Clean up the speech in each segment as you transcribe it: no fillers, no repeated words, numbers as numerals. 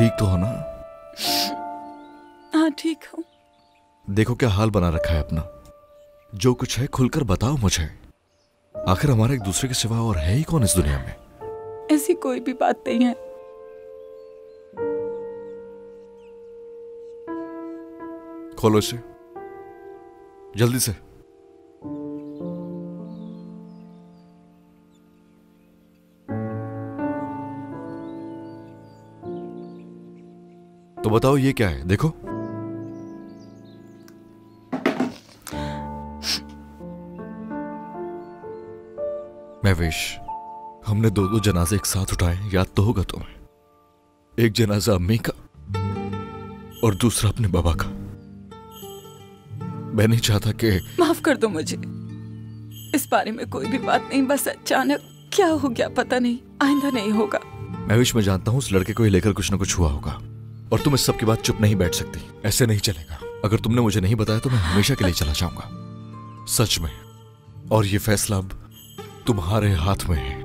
ठीक तो हो ना? हाँ ठीक हूँ। देखो क्या हाल बना रखा है अपना। जो कुछ है खुलकर बताओ मुझे। आखिर हमारे एक दूसरे के सिवा और है ही कौन इस दुनिया में? ऐसी कोई भी बात नहीं है। खोलो इसे जल्दी से। तो बताओ ये क्या है? देखो। महवेश, हमने दो जनाजे एक साथ उठाए, याद तो होगा तुम्हें। एक जनाजा अम्मी का और दूसरा अपने बाबा का। मैं नहीं चाहता कि। माफ कर दो मुझे, इस बारे में कोई भी बात नहीं, बस अचानक क्या हो गया पता नहीं, आइंदा नहीं होगा। महवेश, मैं जानता हूं उस लड़के को ही लेकर कुछ ना कुछ हुआ होगा और तुम इस सब के बाद चुप नहीं बैठ सकती। ऐसे नहीं चलेगा। अगर तुमने मुझे नहीं बताया तो मैं हमेशा के लिए चला जाऊंगा, सच में। और ये फैसला अब तुम्हारे हाथ में है।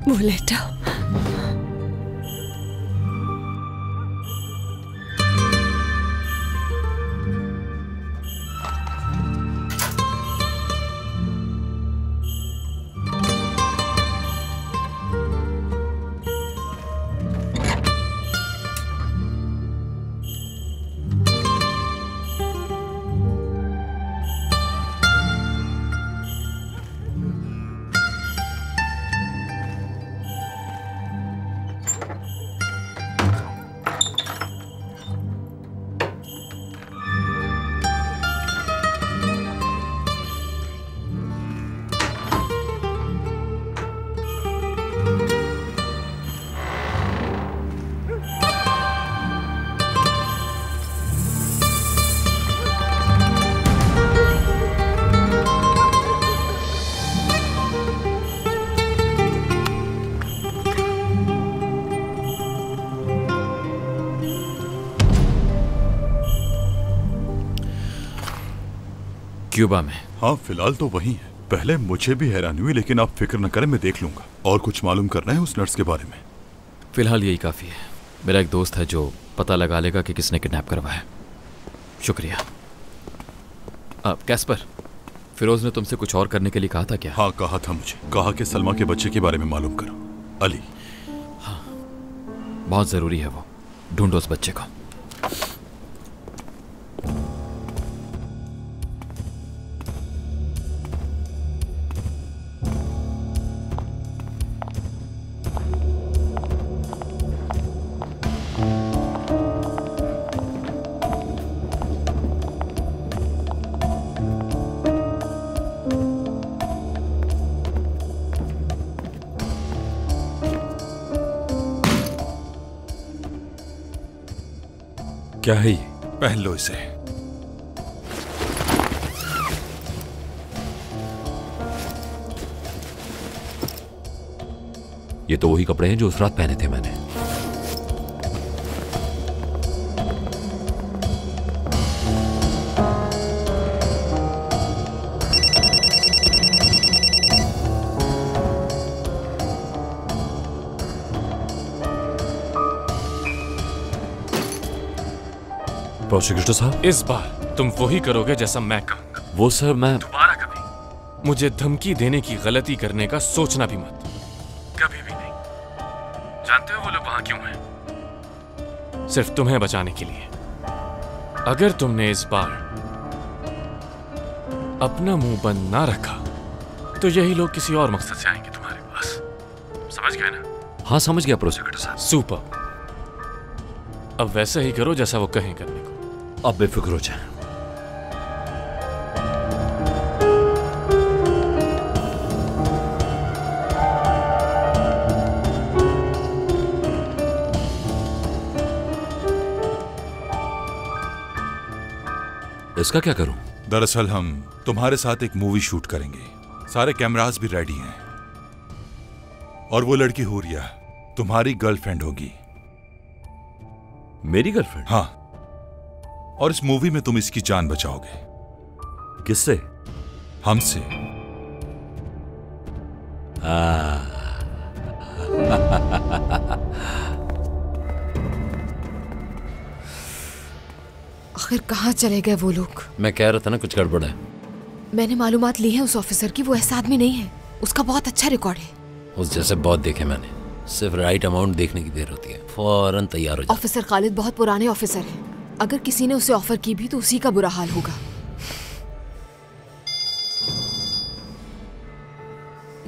बुलेटा, क्यूबा में। हाँ फिलहाल तो वही है। पहले मुझे भी हैरानी हुई, लेकिन आप फिक्र न करें, मैं देख लूंगा। और कुछ मालूम करना है उस नर्स के बारे में? फिलहाल यही काफी है। मेरा एक दोस्त है जो पता लगा लेगा कि किसने किडनैप करवाया। शुक्रिया। कैस्पर, फिरोज ने तुमसे कुछ और करने के लिए कहा था क्या? हाँ कहा था मुझे। कहा कि सलमा के बच्चे के बारे में मालूम करो। अली। हाँ बहुत जरूरी है वो। ढूंढो उस बच्चे को। क्या है ये? पहन लो इसे। ये तो वही कपड़े हैं जो उस रात पहने थे मैंने। प्रोसिक्यूटर साहब, इस बार तुम वही करोगे जैसा मैं कहूंगा। वो सर मैं दोबारा कभी मुझे धमकी देने की गलती करने का सोचना भी मत, कभी भी नहीं। जानते हो वो लोग वहां क्यों हैं? सिर्फ तुम्हें बचाने के लिए। अगर तुमने इस बार अपना मुंह बंद ना रखा तो यही लोग किसी और मकसद से आएंगे तुम्हारे पास। समझ गए ना? हाँ समझ गया प्रोसिक्यूटर साहब। सुपर। अब वैसा ही करो जैसा वो कहें करने को। अब बेफिक्र हो जाए। इसका क्या करूं? दरअसल हम तुम्हारे साथ एक मूवी शूट करेंगे, सारे कैमरास भी रेडी हैं, और वो लड़की हुरिया तुम्हारी गर्लफ्रेंड होगी। मेरी गर्लफ्रेंड? हाँ, और इस मूवी में तुम इसकी जान बचाओगे। किससे? हमसे। आखिर कहाँ चले गए वो लोग? मैं कह रहा था ना कुछ गड़बड़ है। मैंने मालूमात ली है उस ऑफिसर की, वो ऐसा आदमी नहीं है, उसका बहुत अच्छा रिकॉर्ड है। उस जैसे बहुत देखे मैंने, सिर्फ राइट अमाउंट देखने की देर होती है, फौरन तैयार हो जाए। ऑफिसर खालिद बहुत पुराने ऑफिसर हैं, अगर किसी ने उसे ऑफर की भी तो उसी का बुरा हाल होगा।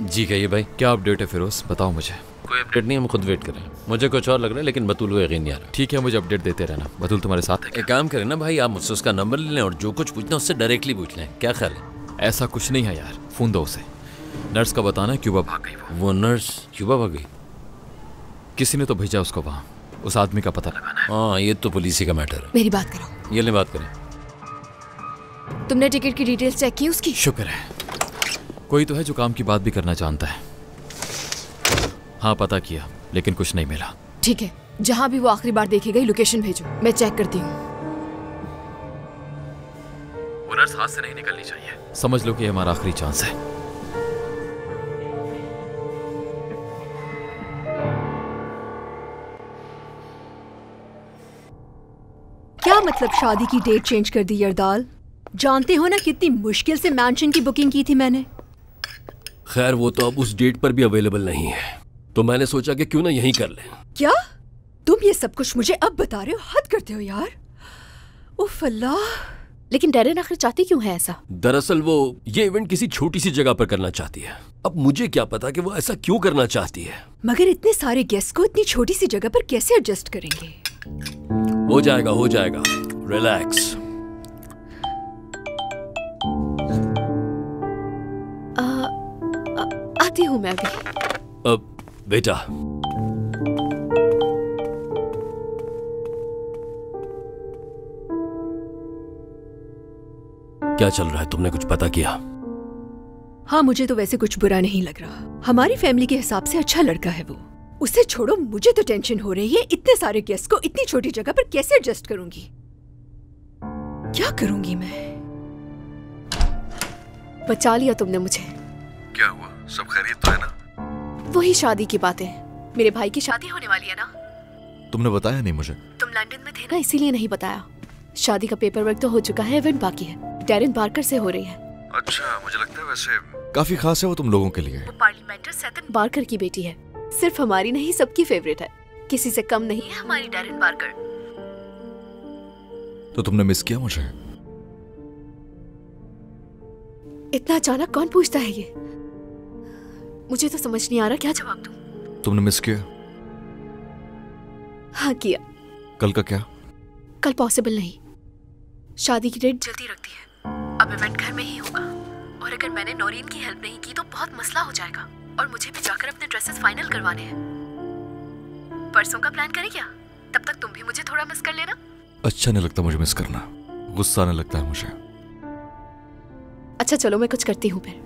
जी कहिए भाई। क्या अपडेट है फिरोज, बताओ मुझे। कोई अपडेट नहीं, हम खुद वेट कर रहे हैं। मुझे कुछ और लग रहा है, लेकिन बतूल को यकीन नहीं आ रहा। ठीक है, मुझे अपडेट देते रहना। बतूल तुम्हारे साथ है? एक काम करें ना भाई, आप मुझसे उसका नंबर ले लें और जो कुछ पूछना उससे डायरेक्टली पूछ लें। क्या ख्याल है? ऐसा कुछ नहीं है यार, फोन दो उसे। नर्स का बताना है क्यूबा भाग गई। वो नर्स क्यूबा भाग गई? किसी ने तो भेजा उसको वहाँ, उस आदमी का पता लगाना है। हाँ, ये तो पुलिस ही का मैटर है। मेरी बात करो। ये ले बात करें। तुमने टिकट की डिटेल्स चेक की उसकी? शुक्र है, कोई तो है जो काम की बात भी करना जानता है। हाँ, पता किया लेकिन कुछ नहीं मिला। ठीक है, जहाँ भी वो आखिरी बार देखी गई लोकेशन भेजो, मैं चेक करती हूँ। वो नर्स हाथ से नहीं निकलनी चाहिए, समझ लो कि हमारा आखिरी चांस है। क्या मतलब शादी की डेट चेंज कर दी यरदाल? जानते हो ना कितनी मुश्किल से मैंशन की बुकिंग की थी मैंने। खैर वो तो अब उस डेट पर भी अवेलेबल नहीं है, तो मैंने सोचा कि क्यों ना यहीं कर लें। क्या तुम ये सब कुछ मुझे अब बता रहे हो? हद करते हो यार। उफ अल्लाह। लेकिन डैरेन आखिर चाहती क्यों है ऐसा? दरअसल वो ये इवेंट किसी छोटी सी जगह पर करना चाहती है। अब मुझे क्या पता कि वो ऐसा क्यों करना चाहती है। मगर इतने सारे गेस्ट को इतनी छोटी सी जगह पर कैसे एडजस्ट करेंगे? हो जाएगा, हो जाएगा, रिलैक्स। आती हूँ मैं भी। अब बेटा, क्या चल रहा है? तुमने कुछ पता किया? हाँ, मुझे तो वैसे कुछ बुरा नहीं लग रहा। हमारी फैमिली के हिसाब से अच्छा लड़का है वो। उसे छोड़ो, मुझे तो टेंशन हो रही है। इतने सारे गेस्ट को इतनी छोटी जगह पर कैसे एडजस्ट करूंगी? क्या करूंगी मैं? बचा लिया तुमने मुझे। क्या हुआ? सब खैरियत तो है ना? वही शादी की बातें। मेरे भाई की शादी होने वाली है ना? तुमने बताया नहीं मुझे। तुम लंदन में थे ना, इसीलिए नहीं बताया। शादी का पेपर वर्क तो हो चुका है, इवेंट बाकी है। डैरेन बार्कर से हो रही है। अच्छा, मुझे लगता है वैसे काफी खास है वो तुम लोगों के लिए। वो पार्लियामेंटर सेथन बार्कर की बेटी है, सिर्फ हमारी नहीं सबकी फेवरेट है। किसी से कम नहीं है हमारी डैरेन बार्कर। तो तुमने मिस किया मुझे? इतना अचानक कौन पूछता है ये? मुझे तो समझ नहीं आ रहा क्या जवाब दूं। तुमने मिस किया? हाँ किया। कल का क्या? कल पॉसिबल नहीं, शादी की डेट जल्दी रखती है। अब इवेंट घर में ही होगा, और अगर मैंने नौरीन की हेल्प नहीं की तो बहुत मसला हो जाएगा, और मुझे भी जाकर अपने ड्रेसेस फाइनल करवाने हैं। परसों का प्लान करें क्या? तब तक तुम भी मुझे थोड़ा मिस कर लेना। अच्छा नहीं लगता मुझे मिस करना, गुस्सा आने लगता है मुझे। अच्छा चलो, मैं कुछ करती हूँ फिर।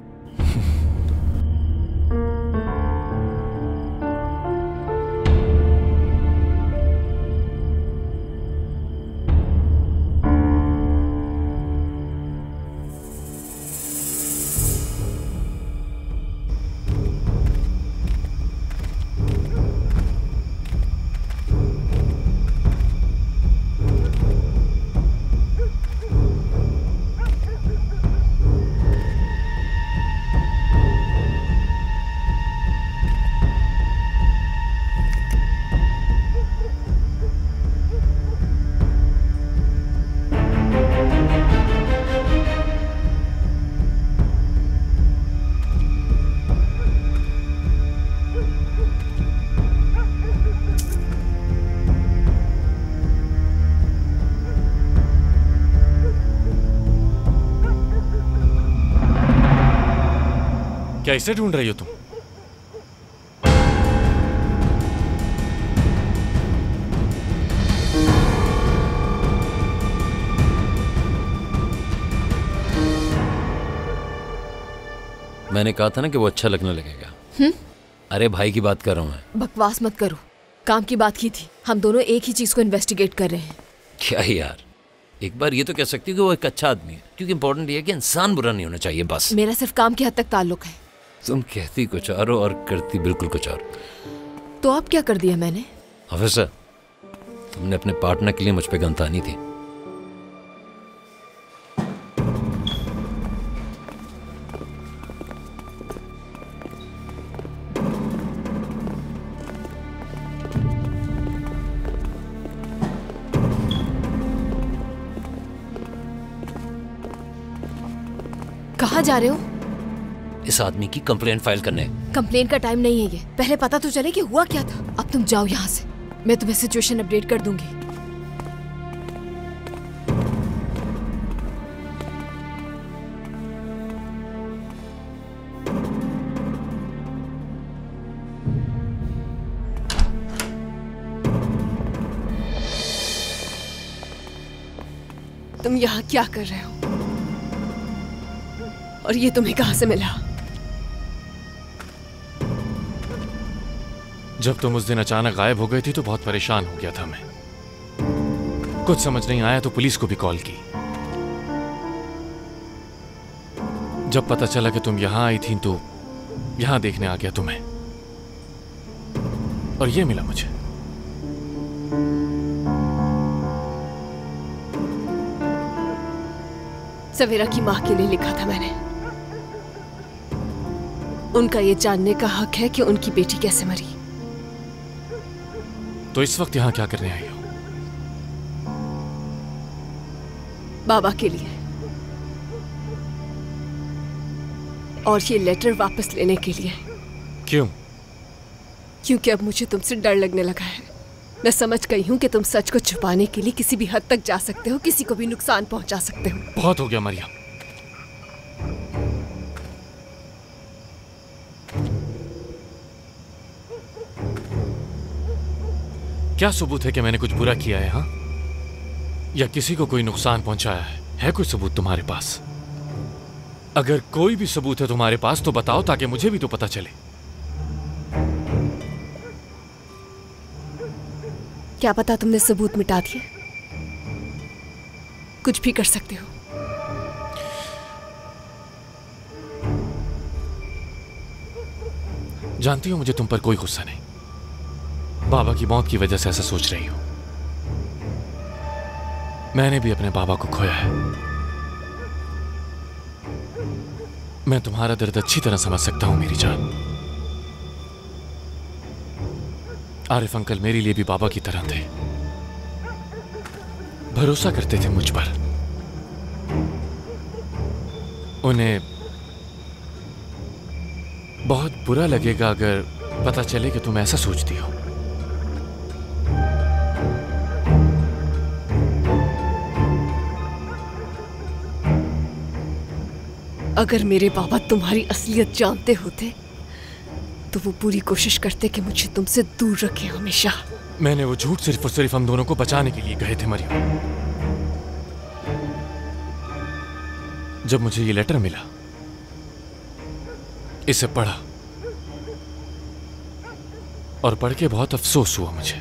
क्या इसे ढूंढ रही हो तुम? मैंने कहा था ना कि वो अच्छा लगने लगेगा। अरे भाई की बात कर रहा हूँ मैं। बकवास मत करो, काम की बात की थी। हम दोनों एक ही चीज को इन्वेस्टिगेट कर रहे हैं। क्या यार, एक बार ये तो कह सकती हो कि वो एक अच्छा आदमी है, क्योंकि इंपॉर्टेंट ये है कि इंसान बुरा नहीं होना चाहिए बस। मेरा सिर्फ काम की हद तक ताल्लुक है। तुम कहती कुछ और हो और करती बिल्कुल कुछ और। तो अब क्या कर दिया मैंने? ऑफिसर, तुमने अपने पार्टनर के लिए मुझ पे गन तानी थी। कहाँ जा रहे हो? इस आदमी की कंप्लेंट फाइल करने। कंप्लेन का टाइम नहीं है ये। पहले पता तो चले कि हुआ क्या था। अब तुम जाओ यहाँ से, मैं तुम्हें सिचुएशन अपडेट कर दूंगी। तुम यहाँ क्या कर रहे हो? और ये तुम्हें कहाँ से मिला? जब तुम उस दिन अचानक गायब हो गई थी तो बहुत परेशान हो गया था मैं। कुछ समझ नहीं आया तो पुलिस को भी कॉल की। जब पता चला कि तुम यहां आई थी तो यहां देखने आ गया तुम्हें, और ये मिला मुझे। सवेरा की माँ के लिए लिखा था मैंने। उनका ये जानने का हक है कि उनकी बेटी कैसे मरी। तो इस वक्त यहाँ क्या करने आई हो? बाबा के लिए, और ये लेटर वापस लेने के लिए। क्यों? क्योंकि अब मुझे तुमसे डर लगने लगा है। मैं समझ गई हूँ कि तुम सच को छुपाने के लिए किसी भी हद तक जा सकते हो, किसी को भी नुकसान पहुंचा सकते हो। बहुत हो गया मरियम। क्या सबूत है कि मैंने कुछ बुरा किया है? हाँ, या किसी को कोई नुकसान पहुंचाया है कोई सबूत तुम्हारे पास? अगर कोई भी सबूत है तुम्हारे पास तो बताओ, ताकि मुझे भी तो पता चले। क्या पता तुमने सबूत मिटा दिए। कुछ भी कर सकते हो। जानती हो मुझे तुम पर कोई गुस्सा नहीं। बाबा की मौत की वजह से ऐसा सोच रही हो। मैंने भी अपने बाबा को खोया है। मैं तुम्हारा दर्द अच्छी तरह समझ सकता हूं मेरी जान। आरिफ अंकल मेरे लिए भी बाबा की तरह थे। भरोसा करते थे मुझ पर। उन्हें बहुत बुरा लगेगा अगर पता चले कि तुम ऐसा सोचती हो। अगर मेरे बाबा तुम्हारी असलियत जानते होते तो वो पूरी कोशिश करते कि मुझे तुमसे दूर रखे हमेशा। मैंने वो झूठ सिर्फ और सिर्फ हम दोनों को बचाने के लिए कहे थे मरियम। जब मुझे ये लेटर मिला, इसे पढ़ा और पढ़ के बहुत अफसोस हुआ मुझे।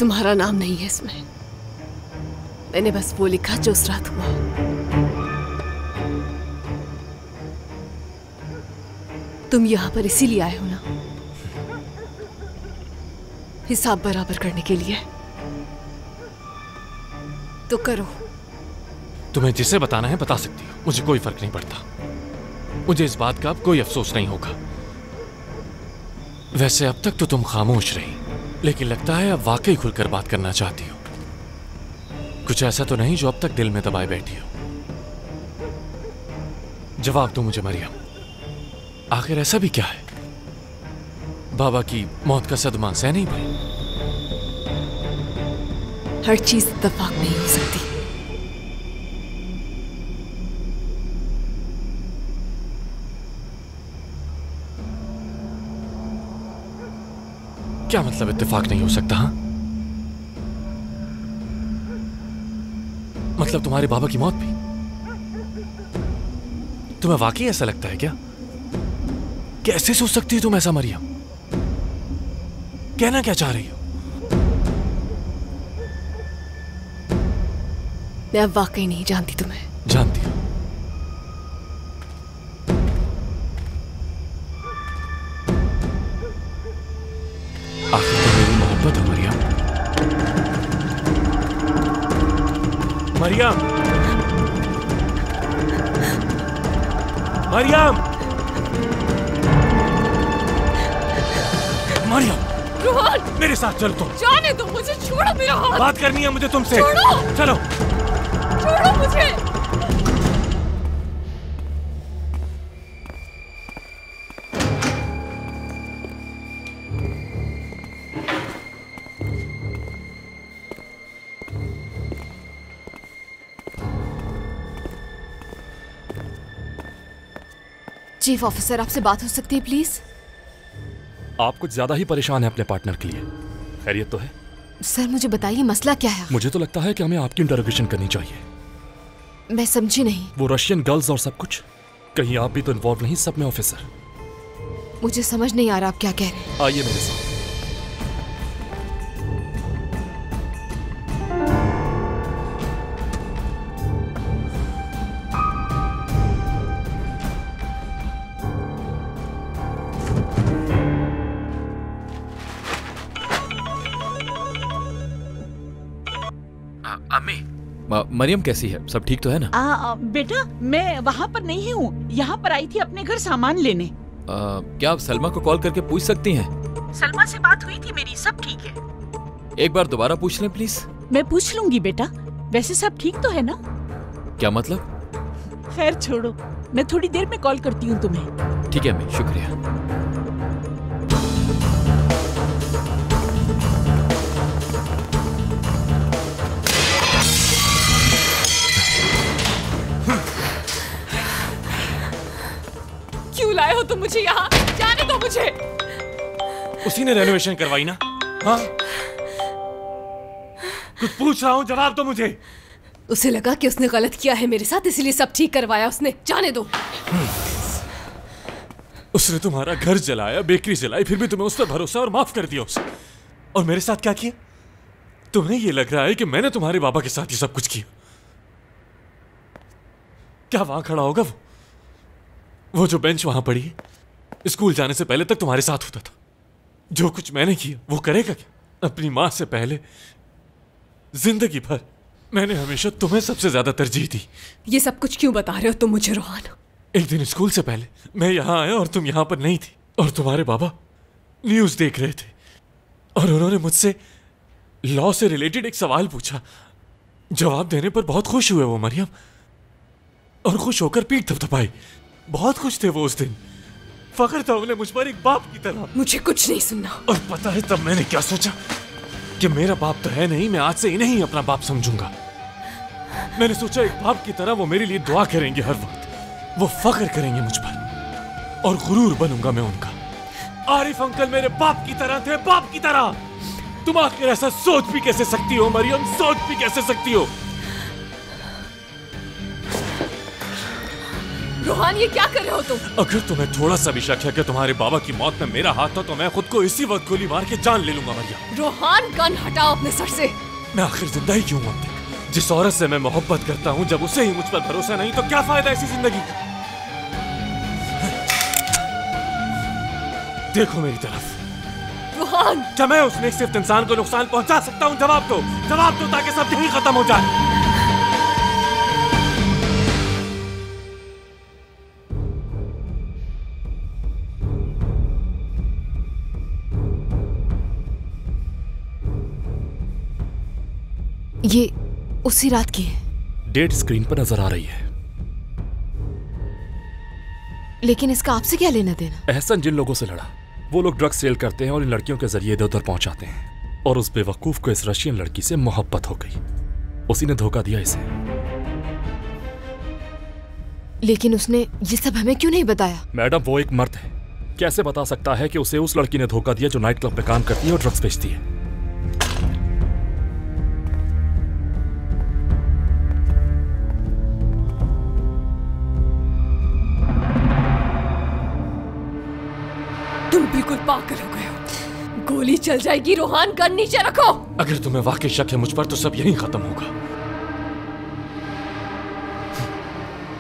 तुम्हारा नाम नहीं है इसमें। मैंने बस वो लिखा जो उस रात हुआ। तुम यहां पर इसीलिए आए हो ना, हिसाब बराबर करने के लिए। तो करो। तुम्हें जिसे बताना है बता सकती हो, मुझे कोई फर्क नहीं पड़ता। मुझे इस बात का अब कोई अफसोस नहीं होगा। वैसे अब तक तो तुम खामोश रही, लेकिन लगता है अब वाकई खुलकर बात करना चाहती हो। कुछ ऐसा तो नहीं जो अब तक दिल में दबाए बैठी हो। जवाब दो मुझे मरियम, आखिर ऐसा भी क्या है? बाबा की मौत का सदमा सह नहीं पाई? हर चीज इत्तेफाक नहीं हो सकती। क्या मतलब इत्तेफाक नहीं हो सकता? हाँ, मतलब तुम्हारे बाबा की मौत भी? तुम्हें वाकई ऐसा लगता है क्या? कैसे सोच सकती हो तुम ऐसा मरियम? कहना क्या चाह रही हो? मैं वाकई नहीं जानती तुम्हें। जानती हो? आखिर तो मेरी मोहब्बत है मरियम। मरियम, मरियम, मरियम, रोहन, मेरे साथ चल तुम। जाने दो मुझे, छोड़ो मेरा हाथ। बात करनी है मुझे तुमसे। छोड़ो, चलो। छोड़ो मुझे। चीफ ऑफिसर, आपसे बात हो सकती है प्लीज? आप कुछ ज्यादा ही परेशान हैं अपने पार्टनर के लिए। खैरियत तो है? सर मुझे बताइए मसला क्या है? मुझे तो लगता है कि हमें आपकी इंटरोगेशन करनी चाहिए। मैं समझी नहीं। वो रशियन गर्ल्स और सब कुछ, कहीं आप भी तो इन्वॉल्व नहीं सब में ऑफिसर? मुझे समझ नहीं आ रहा आप क्या कह रहे हैं। आइए मेरे साथ। अम्मी, मरियम कैसी है? सब ठीक तो है ना? बेटा मैं वहाँ पर नहीं हूँ, यहाँ पर आई थी अपने घर सामान लेने। क्या आप सलमा को कॉल करके पूछ सकती हैं? सलमा से बात हुई थी मेरी, सब ठीक है। एक बार दोबारा पूछ लें प्लीज। मैं पूछ लूंगी बेटा, वैसे सब ठीक तो है ना? क्या मतलब? खैर छोड़ो, मैं थोड़ी देर में कॉल करती हूँ तुम्हें। ठीक है अम्मी, शुक्रिया। क्यों लाए हो तुम मुझे यहाँ? जाने दो मुझे। उसी ने रेनोवेशन करवाई ना? हाँ? कुछ पूछ रहा हूँ, जवाब दो मुझे। उसे लगा कि उसने गलत किया है मेरे साथ, इसलिए सब ठीक करवाया उसने। जाने दो। उसने तुम्हारा घर जलाया, बेकरी जलाई, फिर भी तुम्हें उस पर भरोसा और माफ कर दिया उसे। और मेरे साथ क्या किया? तुम्हें ये लग रहा है कि मैंने तुम्हारे बाबा के साथ ये सब कुछ किया? क्या वहां खड़ा होगा वो जो बेंच वहां पड़ी है, स्कूल जाने से पहले तक तुम्हारे साथ होता था। जो कुछ मैंने किया वो करेगा क्या? अपनी मां से पहले जिंदगी भर मैंने हमेशा तुम्हें सबसे ज्यादा तरजीह दी। ये सब कुछ क्यों बता रहे हो तुम मुझे रोहन? एक दिन स्कूल से पहले मैं यहां आया और तुम यहां पर नहीं थी, और तुम्हारे बाबा न्यूज देख रहे थे और उन्होंने मुझसे लॉ से रिलेटेड एक सवाल पूछा। जवाब देने पर बहुत खुश हुए वो मरियम, और खुश होकर पीठ थपथपाई। बहुत खुश थे वो उस दिन। फख्र था उन्हें मुझ पर एक बाप की तरह। मुझे कुछ नहीं सुनना। और पता है तब मैंने क्या सोचा कि मेरा बाप तो है नहीं, मैं आज से इन्हें ही अपना बाप समझूंगा। मैंने सोचा एक बाप की तरह वो मेरे लिए दुआ करेंगे हर वक्त, वो फख्र करेंगे मुझ पर और गुरूर बनूंगा मैं उनका। आरिफ अंकल मेरे बाप की तरह थे, बाप की तरह। तुम आखिर ऐसा सोच भी कैसे सकती हो मरियम? सोच भी कैसे सकती हो? रोहन ये क्या कर रहे हो तुम? अगर तुम्हें थोड़ा सा भी शक है कि तुम्हारे बाबा की मौत में मेरा हाथ था तो मैं खुद को इसी वक्त गोली मार के जान ले लूंगा मरियम। रोहन गन हटाओ अपने सर से। मैं आखिर जिंदा ही क्यों हूं? जिस औरत से मैं मोहब्बत करता हूं, जब उसे ही मुझ पर भरोसा नहीं तो क्या फायदा ऐसी जिंदगी का? देखो मेरी तरफ। रोहन, क्या मैं उस नेक इंसान को नुकसान पहुंचा सकता हूं? जवाब दो ताकि सब यही खत्म हो जाए। ये उसी रात की है। डेट स्क्रीन पर नजर आ रही है। लेकिन इसका आपसे क्या लेना देना? एहसन जिन लोगों से लड़ा, वो लोग ड्रग्स सेल करते हैं और इन लड़कियों के जरिए इधर उधर पहुंचाते हैं, और उस बेवकूफ को इस रशियन लड़की से मोहब्बत हो गई। उसी ने धोखा दिया इसे। लेकिन उसने ये सब हमें क्यों नहीं बताया? मैडम वो एक मर्द है, कैसे बता सकता है कि उसे उस लड़की ने धोखा दिया जो नाइट क्लब में काम करती है और ड्रग्स बेचती है? गोली चल जाएगी। रोहान, गन नीचे रखो। अगर तुम्हें वाकई शक है मुझ पर तो सब यहीं खत्म होगा।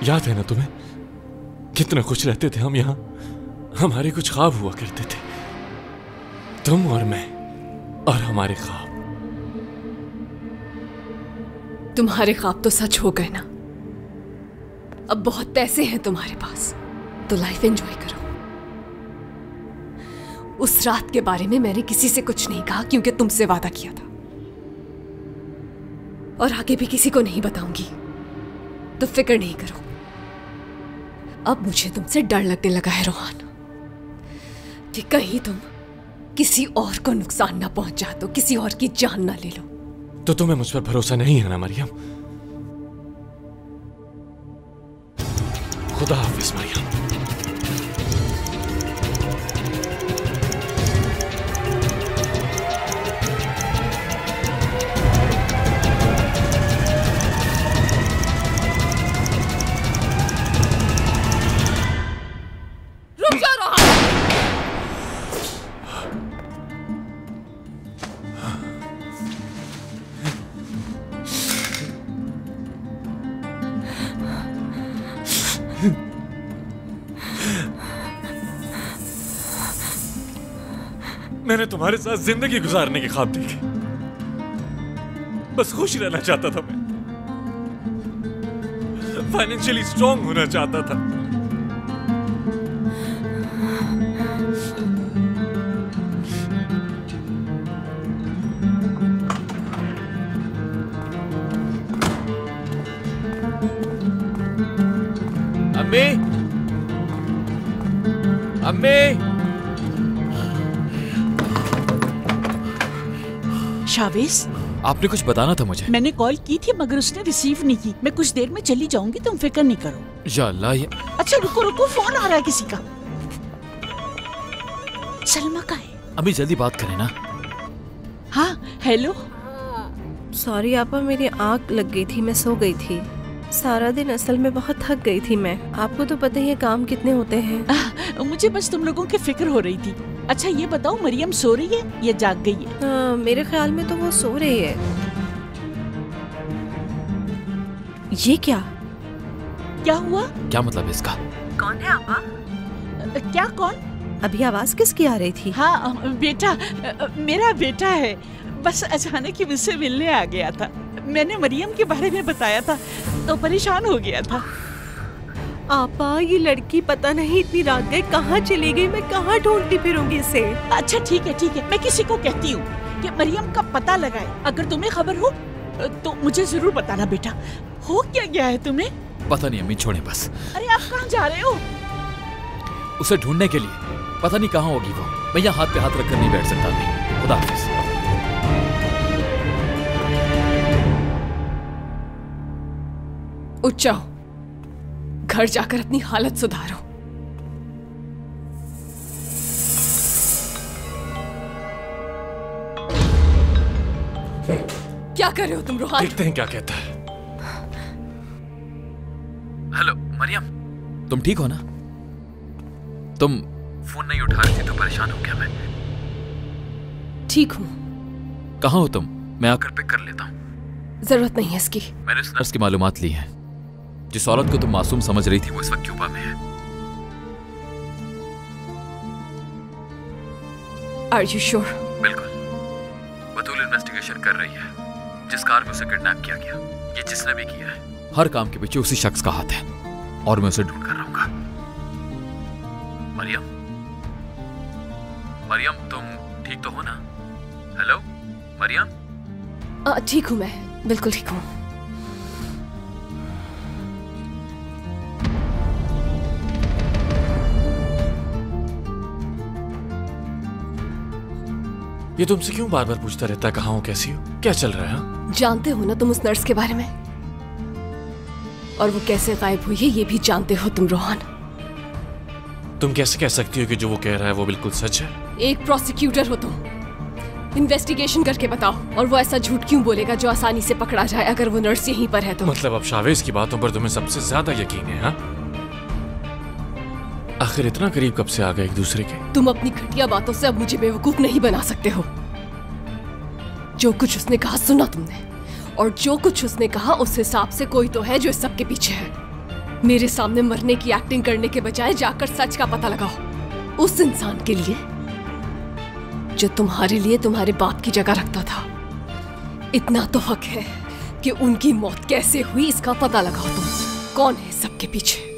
याद है ना तुम्हें कितने खुश रहते थे हम यहाँ? हमारे कुछ ख्वाब हुआ करते थे, तुम और मैं और हमारे ख्वाब। तुम्हारे ख्वाब तो सच हो गए ना। अब बहुत पैसे हैं तुम्हारे पास, तो लाइफ एंजॉय करो। उस रात के बारे में मैंने किसी से कुछ नहीं कहा क्योंकि तुमसे वादा किया था, और आगे भी किसी को नहीं बताऊंगी, तो फिक्र नहीं करो। अब मुझे तुमसे डर लगने लगा है रोहान, कि कहीं तुम किसी और को नुकसान ना पहुंचा दो, किसी और की जान ना ले लो। तो तुम्हें मुझ पर भरोसा नहीं है ना मरियम? खुदा हाफिज मरियम। रुक जाओ रोहान। मैंने तुम्हारे साथ जिंदगी गुजारने के ख्वाब देखे, बस खुश रहना चाहता था मैं, फाइनेंशियली स्ट्रांग होना चाहता था। अम्मी, अम्मी। शावेज, आपने कुछ बताना था मुझे। मैंने कॉल की थी मगर उसने रिसीव नहीं की। मैं कुछ देर में चली जाऊंगी, तुम फिक्र नहीं करो। या अल्लाह, ये अच्छा रुको रुको, फोन आ रहा है किसी का। सलमा का है। अभी जल्दी बात करें ना। हाँ हेलो। सॉरी आपा, मेरी आँख लग गई थी, मैं सो गई थी सारा दिन। असल में बहुत थक गई थी मैं। आपको तो पता ही है काम कितने होते हैं। मुझे बस तुम लोगों की फिक्र हो रही थी। अच्छा ये बताओ, मरियम सो रही है या जाग गई है? मेरे ख्याल में तो वो सो रही है। ये क्या हुआ? क्या मतलब है इसका? कौन है आपा? क्या कौन? अभी आवाज किसकी आ रही थी? हाँ बेटा, मेरा बेटा है। बस अचानक ही मुझसे मिलने आ गया था। मैंने मरियम के बारे में बताया था तो परेशान हो गया था। आपा, ये लड़की पता नहीं इतनी रात गए कहाँ चली गई। मैं कहाँ ढूंढती फिरूंगी इसे। अच्छा ठीक है, मैं किसी को कहती हूँ कि मरियम का पता लगाए। अगर तुम्हें खबर हो तो मुझे जरूर बताना बेटा। हो क्या गया है तुम्हें? पता नहीं अम्मी, छोड़े बस। अरे आप कहाँ जा रहे हो? उसे ढूंढने के लिए। पता नहीं कहाँ होगी वो। मैं यहाँ हाथ पे हाथ रखकर नहीं बैठ सकता अम्मी। खुदा हाफिज। उठ जाओ, घर जाकर अपनी हालत सुधारो। क्या कर रहे हो तुम रोहान? देखते हैं क्या कहता है। हेलो मरियम, तुम ठीक हो ना? तुम फोन नहीं उठा रही थी तो परेशान हो गया मैं। ठीक हूँ। कहाँ हो तुम? मैं आकर पिक कर लेता हूँ। जरूरत नहीं है इसकी। मैंने उस नर्स की मालूमात ली है। जिस औरत को तुम मासूम समझ रही थी वो इस वक्त क्यूबा में है। Are you sure? बिल्कुल। बतूल इन्वेस्टिगेशन कर रही है। जिस कार में उसे किडनैप किया गया, ये जिसने भी किया है, हर काम के पीछे उसी शख्स का हाथ है और मैं उसे ढूंढ कर रहूंगा। मरियम, मरियम तुम ठीक तो हो ना? हेलो मरियम। ठीक हूँ मैं, बिल्कुल ठीक हूँ। ये तुमसे क्यों बार बार पूछता रहता है कहाँ हो, कैसी हो, क्या चल रहा है? जानते हो ना तुम उस नर्स के बारे में, और वो कैसे गायब हुई है ये भी जानते हो तुम रोहान। तुम कैसे कह सकती हो कि जो वो कह रहा है वो बिल्कुल सच है? एक प्रोसिक्यूटर हो तुम, इन्वेस्टिगेशन करके बताओ। और वो ऐसा झूठ क्यों बोलेगा जो आसानी से पकड़ा जाए अगर वो नर्स यहीं पर है तो? मतलब अब शावेज की बातों पर तुम्हें सबसे ज्यादा यकीन है? हाँ, आखिर इतना करीब कब से आ गए एक दूसरे के? तुम अपनी घटिया बातों से अब मुझे बेवकूफ नहीं बना सकते हो। जो कुछ उसने कहा सुना तुमने, और जो कुछ उसने कहा उस हिसाब से कोई तो है जो इस सब के पीछे है। मेरे सामने मरने की एक्टिंग करने के बजाय जाकर सच का पता लगाओ। उस इंसान के लिए जो तुम्हारे लिए तुम्हारे बाप की जगह रखता था। इतना तो हक है कि उनकी मौत कैसे हुई इसका पता लगाओ। तुम कौन है सबके पीछे?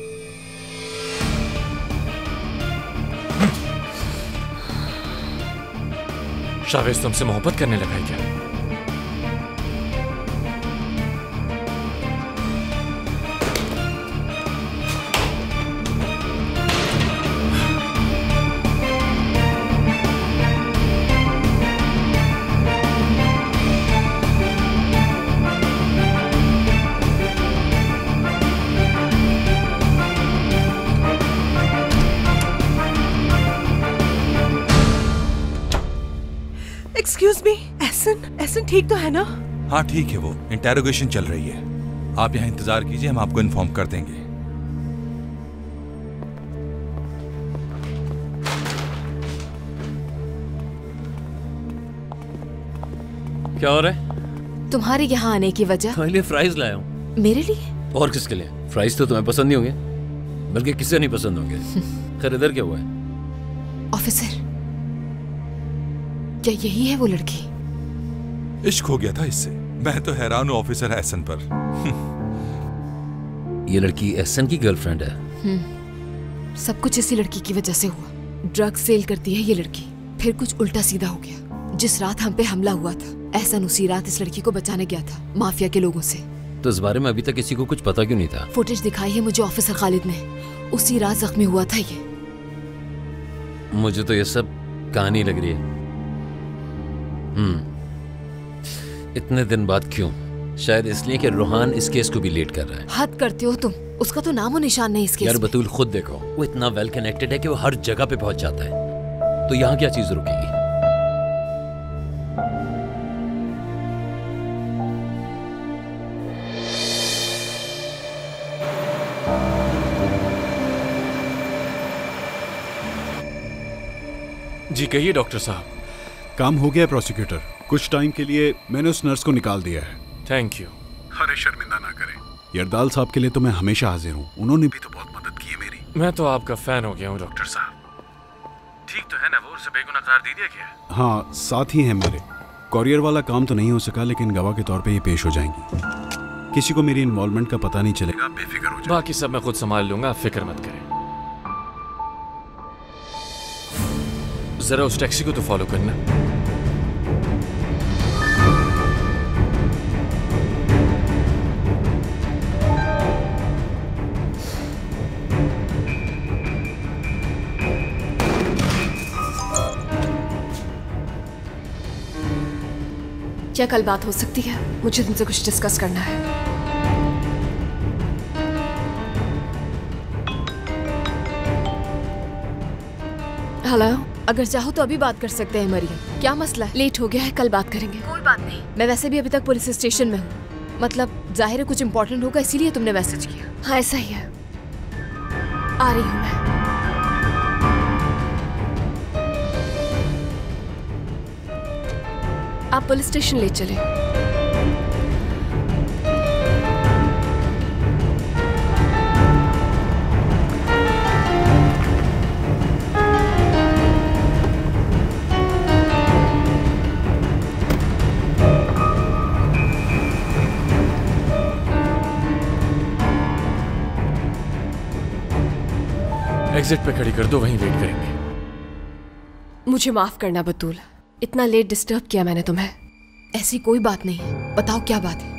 शावेज तुमसे मोहब्बत करने लगा है क्या? एक्सक्यूज मी, एहसन ठीक तो है ना? हाँ ठीक है, वो इंटेरोगेशन चल रही है। आप यहाँ इंतजार कीजिए, हम आपको इन्फॉर्म कर देंगे। क्या हो रहा है? तुम्हारे यहाँ आने की वजह? तुम्हारे लिए फ्राइज लाया हूँ। मेरे लिए? और किसके लिए? फ्राइज तो तुम्हें पसंद नहीं होंगे, बल्कि किसे नहीं पसंद होंगे। खैर इधर क्या हुआ है? ऑफिसर, क्या यही है वो लड़की? इश्क हो गया था इससे। मैं तो हैरान हूँ ऑफिसर एहसन पर। ये लड़की एहसन की गर्लफ्रेंड है। सब कुछ इसी लड़की की वजह से हुआ। ड्रग सेल करती है ये लड़की। फिर कुछ उल्टा सीधा हो गया। जिस रात हम पे हमला हुआ था, एहसन उसी रात इस लड़की को बचाने गया था माफिया के लोगों से। तो इस बारे में अभी तक किसी को कुछ पता क्यों नहीं था? फुटेज दिखाई है मुझे ऑफिसर खालिद ने। उसी रात जख्मी हुआ था ये। मुझे तो ये सब कहानी लग रही है। इतने दिन बाद क्यों? शायद इसलिए कि रूहान इस केस को भी लेट कर रहा है। हद करते हो तुम। उसका तो नामो निशान नहीं इस केस यार में। बतूल खुद देखो, वो इतना वेल कनेक्टेड है कि वो हर जगह पे पहुंच जाता है। तो यहाँ क्या चीज रुकेगी? जी कहिए डॉक्टर साहब। काम हो गया प्रोसिक्यूटर। कुछ टाइम के लिए मैंने उस नर्स को निकाल दिया है। Thank you. अरे शर्मिंदा ना करें। यरदाल साहब के लिए तो मैं हमेशा हाजिर हूँ। उन्होंने भी तो बहुत मदद की है मेरी। मैं तो आपका फैन हो गया हूँ डॉक्टर साहब। ठीक तो है ना? वो उसे बेगुनाह करार दे दिया गया? हाँ, साथ ही हैं मेरे। कॉरियर वाला काम तो नहीं हो सका, लेकिन गवाह के तौर पे ये पेश हो जाएंगी। किसी को मेरी इन्वॉल्वमेंट का पता नहीं चलेगा, बेफिक्र हो जाए। बाकी सब मैं खुद संभाल लूंगा, आप फिक्र मत करें। जरा उस टैक्सी को तो फॉलो करना। क्या कल बात हो सकती है? मुझे तुमसे कुछ डिस्कस करना है। हेलो, अगर चाहो तो अभी बात कर सकते हैं मरियम। क्या मसला है? लेट हो गया है, कल बात करेंगे। कोई बात नहीं। मैं वैसे भी अभी तक पुलिस स्टेशन में हूँ। मतलब जाहिर है कुछ इम्पोर्टेंट होगा, इसीलिए तुमने मैसेज किया। हाँ ऐसा ही है। आ रही हूँ मैं। आप पुलिस स्टेशन ले चले। एग्जिट पे खड़ी कर दो, वहीं वेट करेंगे। मुझे माफ करना बतूल, इतना लेट डिस्टर्ब किया मैंने तुम्हें। ऐसी कोई बात नहीं है, बताओ क्या बात है?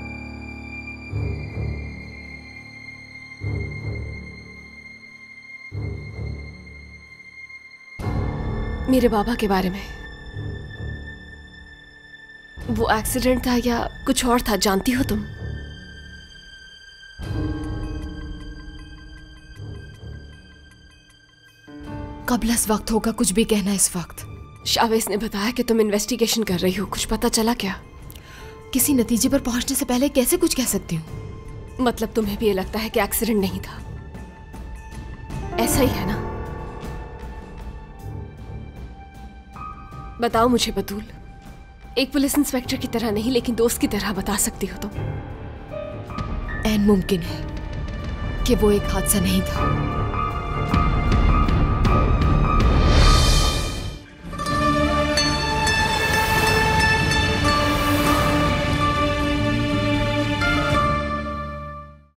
मेरे बाबा के बारे में। वो एक्सीडेंट था या कुछ और था, जानती हो तुम? कब इस वक्त होगा कुछ भी कहना इस वक्त। शावेज ने बताया कि तुम इन्वेस्टिगेशन कर रही हो, कुछ पता चला क्या? किसी नतीजे पर पहुंचने से पहले कैसे कुछ कह सकती हूँ? मतलब तुम्हें भी ये लगता है कि एक्सीडेंट नहीं था? ऐसा ही है ना? बताओ मुझे बतूल, एक पुलिस इंस्पेक्टर की तरह नहीं लेकिन दोस्त की तरह बता सकती हो तुम? ऐन मुमकिन है कि वो एक हादसा नहीं था,